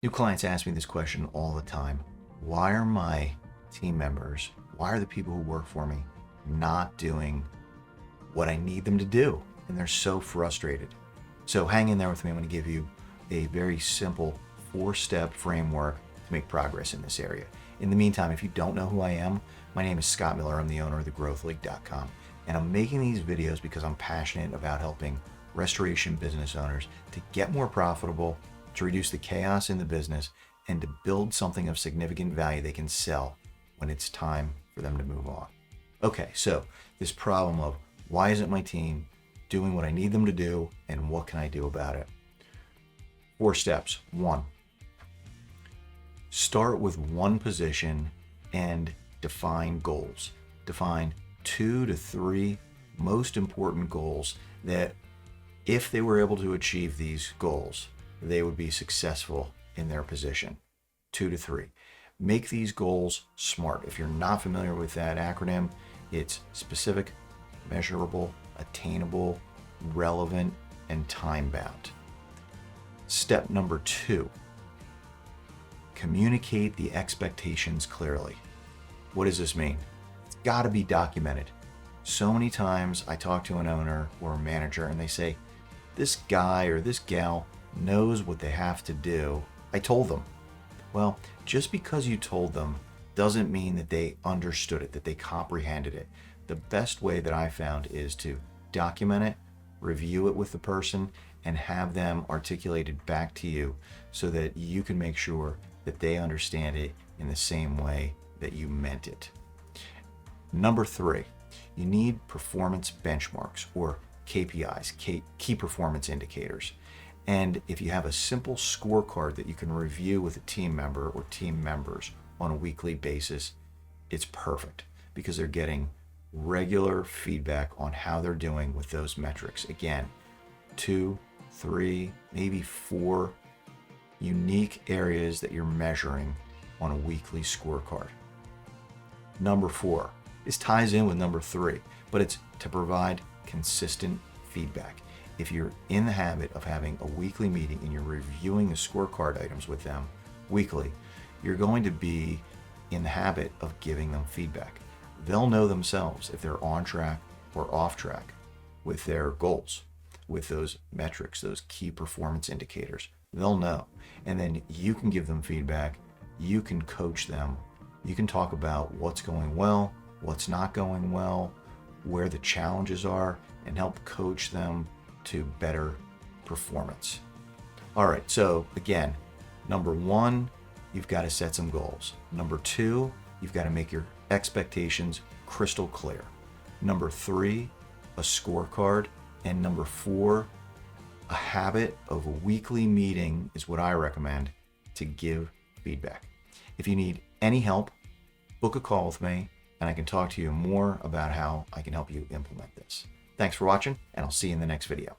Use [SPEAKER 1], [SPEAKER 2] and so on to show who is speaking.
[SPEAKER 1] New clients ask me this question all the time. Why are my team members, why are the people who work for me not doing what I need them to do? And they're so frustrated. So hang in there with me. I'm going to give you a very simple 4-step framework to make progress in this area. In the meantime, if you don't know who I am, my name is Scott Miller. I'm the owner of thegrowthleague.com. And I'm making these videos because I'm passionate about helping restoration business owners to get more profitable, to reduce the chaos in the business, and to build something of significant value they can sell when it's time for them to move on. Okay, so this problem of why isn't my team doing what I need them to do and what can I do about it? 4 steps. 1, start with one position and define goals. Define 2 to 3 most important goals that if they were able to achieve these goals, they would be successful in their position. 2 to 3. Make these goals SMART. If you're not familiar with that acronym, it's specific, measurable, attainable, relevant, and time-bound. Step number 2, communicate the expectations clearly. What does this mean? It's got to be documented. So many times I talk to an owner or a manager and they say, this guy or this gal knows what they have to do. I told them. Well, just because you told them doesn't mean that they understood it, that they comprehended it. The best way that I found is to document it, review it with the person, and have them articulate it back to you so that you can make sure that they understand it in the same way that you meant it. Number 3, you need performance benchmarks or KPIs, key performance indicators. And if you have a simple scorecard that you can review with a team member or team members on a weekly basis, it's perfect because they're getting regular feedback on how they're doing with those metrics. Again, 2, 3, maybe 4 unique areas that you're measuring on a weekly scorecard. Number 4, this ties in with number 3, but it's to provide consistent feedback. If you're in the habit of having a weekly meeting and you're reviewing the scorecard items with them weekly, you're going to be in the habit of giving them feedback. They'll know themselves if they're on track or off track with their goals, with those metrics, those key performance indicators. They'll know. And then you can give them feedback. You can coach them. You can talk about what's going well, what's not going well, where the challenges are, and help coach them to better performance. All right, so again, number 1, you've got to set some goals. Number 2, you've got to make your expectations crystal clear. Number 3, a scorecard. And number 4, a habit of a weekly meeting is what I recommend to give feedback. If you need any help, book a call with me and I can talk to you more about how I can help you implement this. Thanks for watching, and I'll see you in the next video.